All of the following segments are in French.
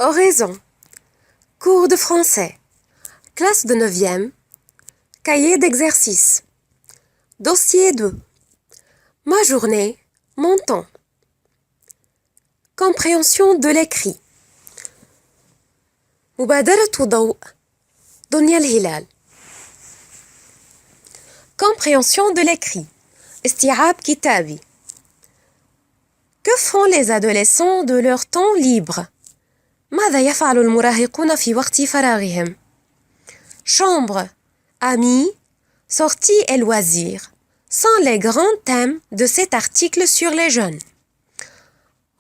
Oraison. Cours de français. Classe de 9e. Cahier d'exercice. Dossier 2. Ma journée, mon temps. Compréhension de l'écrit. مبادرة ضوء دنيا الهلال. Compréhension de l'écrit. استيعاب كتابي. Que font les adolescents de leur temps libre? ماذا يفعل المراهقون في وقت فراغهم؟ Chambre, amis, sorties et loisirs sont les grands thèmes de cet article sur les jeunes.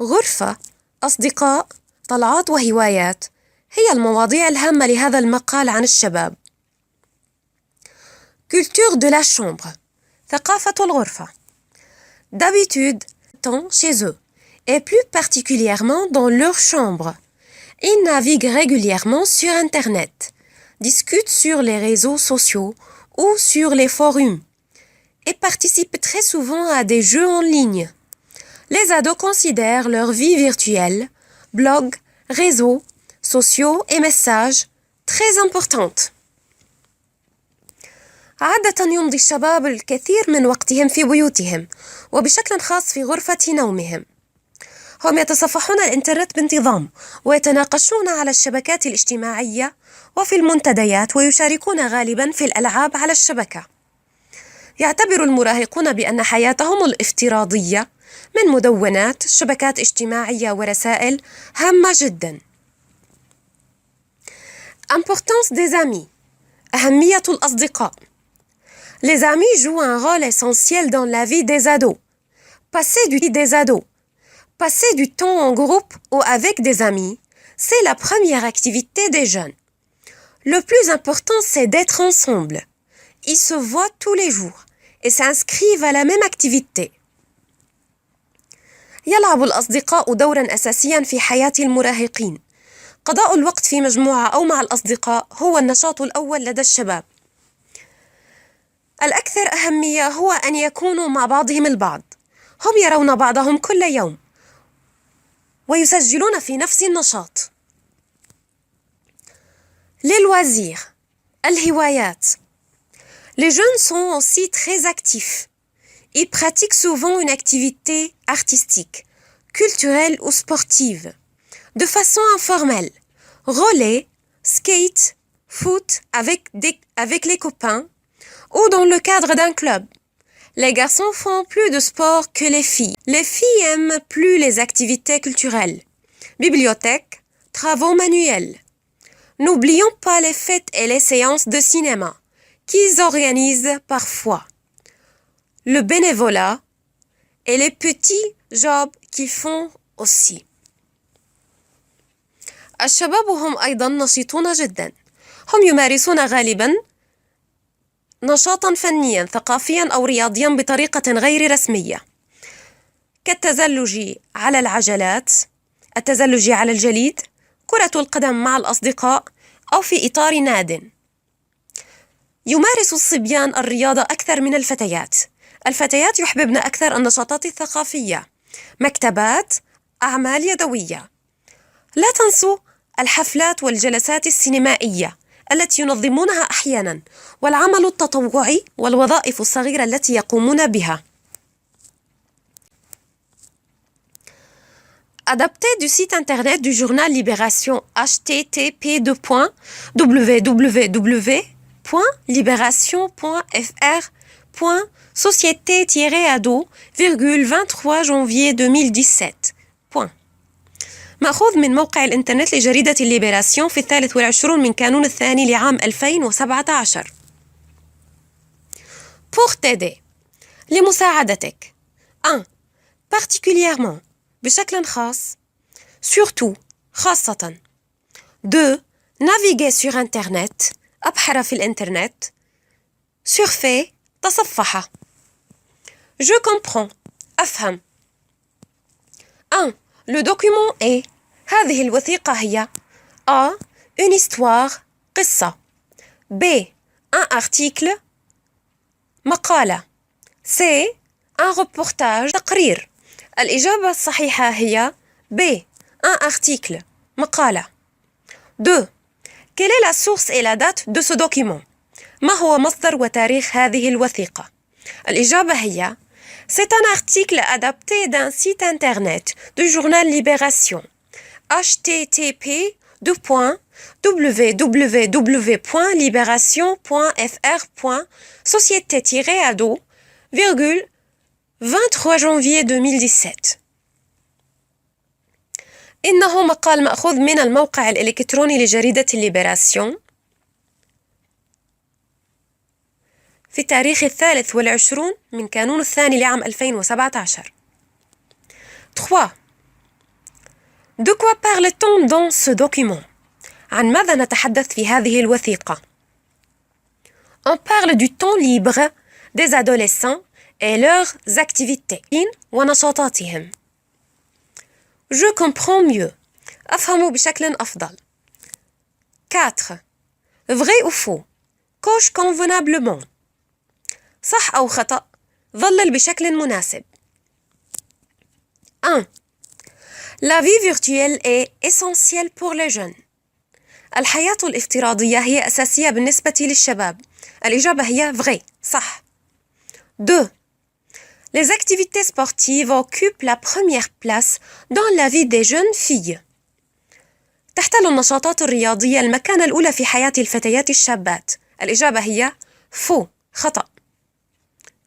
غرفة، أصدقاء، طلعات وهوايات هي المواضيع الهامة لهذا المقال عن الشباب. Culture de la chambre. ثقافة الغرفة. D'habitude, temps chez eux, et plus particulièrement dans leur chambre. Ils naviguent régulièrement sur Internet, discutent sur les réseaux sociaux ou sur les forums, et participent très souvent à des jeux en ligne. Les ados considèrent leur vie virtuelle, blogs, réseaux sociaux et messages très importantes. عادة يمضي الشباب الكثير من وقتهم في بيوتهم وبشكل خاص في غرفة نومهم. هم يتصفحون الإنترنت بانتظام ويتناقشون على الشبكات الاجتماعية وفي المنتديات ويشاركون غالبا في الألعاب على الشبكة. يعتبر المراهقون بأن حياتهم الافتراضية من مدونات، شبكات اجتماعية ورسائل هامة جدا. Importance des amis. أهمية الأصدقاء. Les amis jouent un rôle essentiel dans la vie des ados. Passer du temps en groupe ou avec des amis, c'est la première activité des jeunes. Le plus important, c'est d'être ensemble. Ils se voient tous les jours et s'inscrivent à la même activité. يلعب الأصدقاء دورا أساسيا في حياة المراهقين. قضاء الوقت في مجموعة أو مع الأصدقاء هو النشاط الأول لدى الشباب. الأكثر أهمية هو أن يكونوا مع بعضهم البعض. هم يرون بعضهم كل يوم ويسجلون في نفس النشاط. Les loisirs. الهوايات. Les jeunes sont aussi très actifs. Ils pratiquent souvent une activité artistique, culturelle ou sportive, de façon informelle. Relais, skate, foot avec les copains ou dans le cadre d'un club. Les garçons font plus de sport que les filles. Les filles aiment plus les activités culturelles. Bibliothèque, travaux manuels. N'oublions pas les fêtes et les séances de cinéma qu'ils organisent parfois. Le bénévolat et les petits jobs qu'ils font aussi. الشباب هم أيضا نشيطون جدا. هم يمارسون غالبا نشاطا فنيا ثقافيا أو رياضيا بطريقة غير رسمية كالتزلج على العجلات، التزلج على الجليد، كرة القدم مع الأصدقاء أو في إطار ناد. يمارس الصبيان الرياضة أكثر من الفتيات. الفتيات يحببن أكثر النشاطات الثقافية، مكتبات، أعمال يدوية. لا تنسوا الحفلات والجلسات السينمائية التي ينظمونها أحيانا، والعمل التطوعي والوظائف الصغيرة التي يقومون بها. Adapté du site internet du journal Libération http://www.société-ado,23 janvier 2017. مأخوذ من موقع الإنترنت لجريدة الليبراسيون في 23 من كانون الثاني لعام 2017. Pour t'aider. لمساعدتك. 1. Particulièrement. بشكل خاص. Surtout. خاصة. 2. Naviguer sur Internet. أبحر في الإنترنت. Surfer. تصفح. Je comprends. أفهم. 1. Le document est هذه الوثيقة هي A. Une histoire قصة B. Un article مقالة C. Un reportage تقرير الإجابة الصحيحة هي B. Un article مقالة 2. Quelle est la source et la date de ce document? ما هو مصدر وتاريخ هذه الوثيقة؟ الإجابة هي c'est un article adapté d'un site internet du journal Libération. http://www.libération.fr.société-ado, 23 janvier 2017. إنه مقال مأخوذ من الموقع الإلكتروني لجريدة الليبراسيون في تاريخ 23 من كانون الثاني لعام 2017. 3. De quoi parle-t-on dans ce document? عن ماذا نتحدث في هذه الوثيقة؟ On parle du temps libre des adolescents et leurs activités ونشاطاتهم. Je comprends mieux. أفهم بشكل أفضل. 4. Vrai ou faux? Coche convenablement. صح أو خطأ؟ ظلل بشكل مناسب. 1. La vie virtuelle est essentielle pour les jeunes. الحياة الافتراضية هي أساسية بالنسبة للشباب. الإجابة هي vrai. صح. 2. Les activités sportives occupent la première place dans la vie des jeunes filles. تحتل النشاطات الرياضية المكانة الأولى في حياة الفتيات الشابات. الإجابة هي faux. خطأ.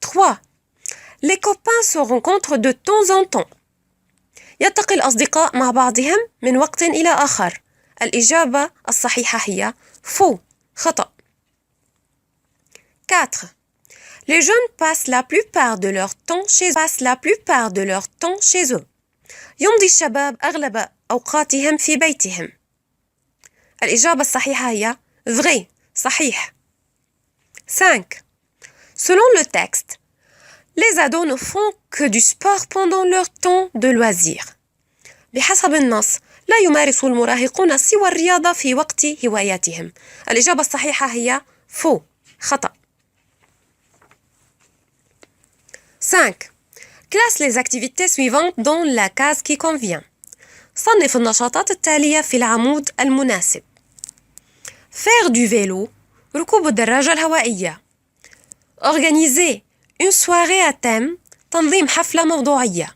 3. Les copains se rencontrent de temps en temps. يلتقي الأصدقاء مع بعضهم من وقت إلى آخر. الإجابة الصحيحة هي faux. خطأ. 4. Les jeunes passent la plupart de leur temps chez eux. يمضي الشباب أغلب أوقاتهم في بيتهم. الإجابة الصحيحة هي vrai. صحيح. 5. Selon le texte, les ados ne font que du sport pendant leur temps de loisir. بحسب النص لا يمارس المراهقون سوى الرياضة في وقت هواياتهم. الإجابة الصحيحة هي faux. خطأ. 5. Classe les activités suivantes dans la case qui convient. صنف النشاطات التالية في العمود المناسب. Faire du vélo. ركوب الدراجة الهوائية. Organiser une soirée à thème. تنظيم حفلة موضوعية.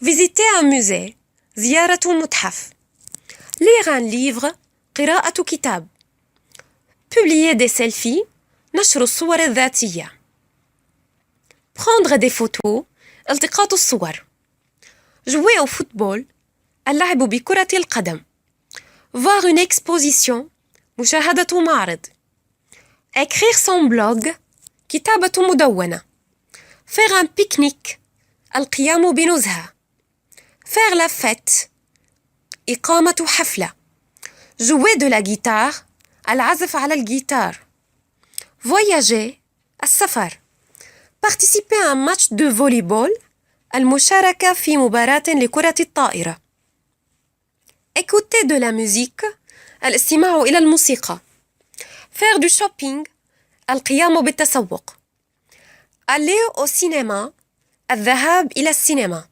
Visiter un musée. زيارة متحف. Lire un livre. قراءة كتاب. Publier des selfies. نشر الصور الذاتية. Prendre des photos. التقاط الصور. Jouer au football. اللعب بكرة القدم. Voir une exposition. مشاهدة معرض. Écrire son blog. كتابة مدونة. Faire un pique-nique. القيام بنزهة. Faire la fête. إقامة حفلة. Jouer de la guitare. العزف على الجيتار. Voyager. السفر. Participer à un match de volleyball. المشاركة في مباراة لكرة الطائرة. Écouter de la musique. الاستماع إلى الموسيقى. Faire du shopping. القيام بالتسوق. Aller au cinéma. الذهاب إلى السينما.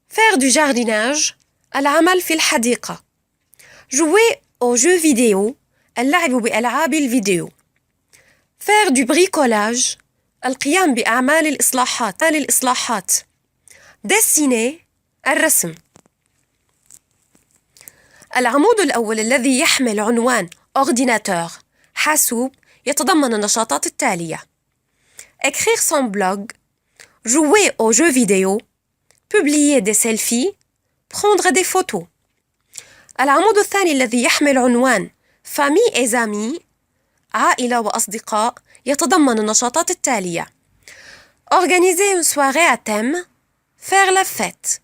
Faire du jardinage. العمل في الحديقة. Jouer aux jeux vidéo. اللعب بألعاب الفيديو. Faire du bricolage. القيام بأعمال الإصلاحات. Dessiner. الرسم. العمود الأول الذي يحمل عنوان ordinateur حاسوب يتضمن النشاطات التالية. Écrire son blog. Jouer aux jeux vidéo. Publier des selfies. Prendre des photos. العمود الثاني الذي يحمل عنوان famille et amis عائلة وأصدقاء يتضمن النشاطات التالية. Organiser une soirée à thème. Faire la fête.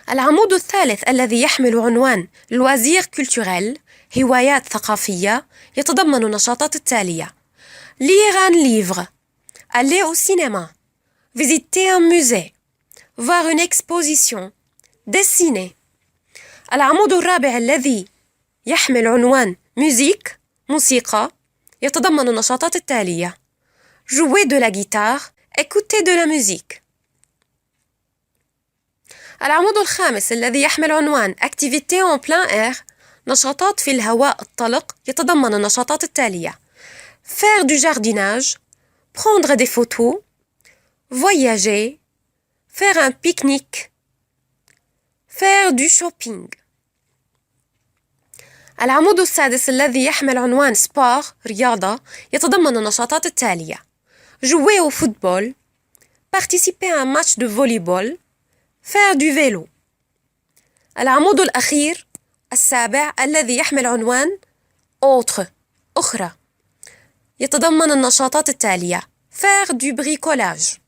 العمود الثالث الذي يحمل عنوان loisirs culturels هوايات ثقافية يتضمن النشاطات التالية. Lire un livre. Aller au cinéma. Visiter un musée. Voir une exposition. Dessiner. العمود الرابع الذي يحمل عنوان musique موسيقى يتضمن النشاطات التالية. Jouer de la guitare. Écouter de la musique. العمود الخامس الذي يحمل عنوان activité en plein air نشاطات في الهواء الطلق يتضمن النشاطات التالية: faire du jardinage, prendre des photos, voyager, faire un pique-nique, faire du shopping. العمود السادس الذي يحمل عنوان سبور رياضة يتضمن النشاطات التالية: jouer au football, participer à un match de volleyball, faire du vélo. العمود الأخير السابع الذي يحمل عنوان autre أخرى يتضمن النشاطات التالية: faire du bricolage.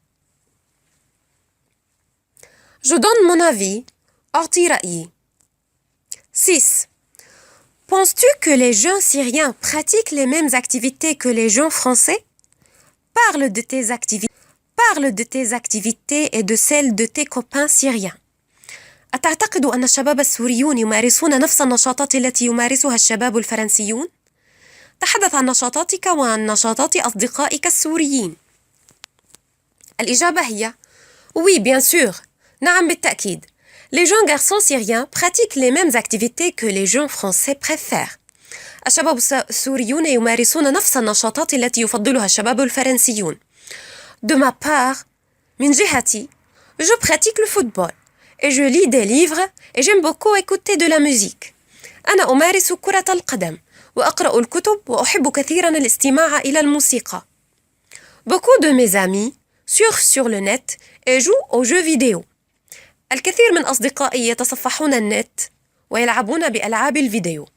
Je donne mon avis. أعطي رأيي. 6. Penses-tu que les jeunes syriens pratiquent les mêmes activités que les jeunes français? Parle de tes activités et de celles de tes copains syriens. أتعتقد أن الشباب السوريون يمارسون نفس النشاطات التي يمارسها الشباب الفرنسيون؟ تحدث عن نشاطاتك وعن نشاطات أصدقائك السوريين. الإجابة هي Oui, bien sûr. نعم بالتأكيد. Les jeunes garçons syriens pratiquent les mêmes activités que les jeunes français préfèrent. الشباب السوريون يمارسون نفس النشاطات التي يفضلها الشباب الفرنسيون. De ma part, من جهتي, je pratique le football et je lis des livres et j'aime beaucoup écouter de la musique. أنا أمارس كرة القدم وأقرأ الكتب وأحب كثيرا الاستماع إلى الموسيقى. Beaucoup de mes amis surfent sur le net et jouent aux jeux vidéo. الكثير من أصدقائي يتصفحون النت ويلعبون بألعاب الفيديو.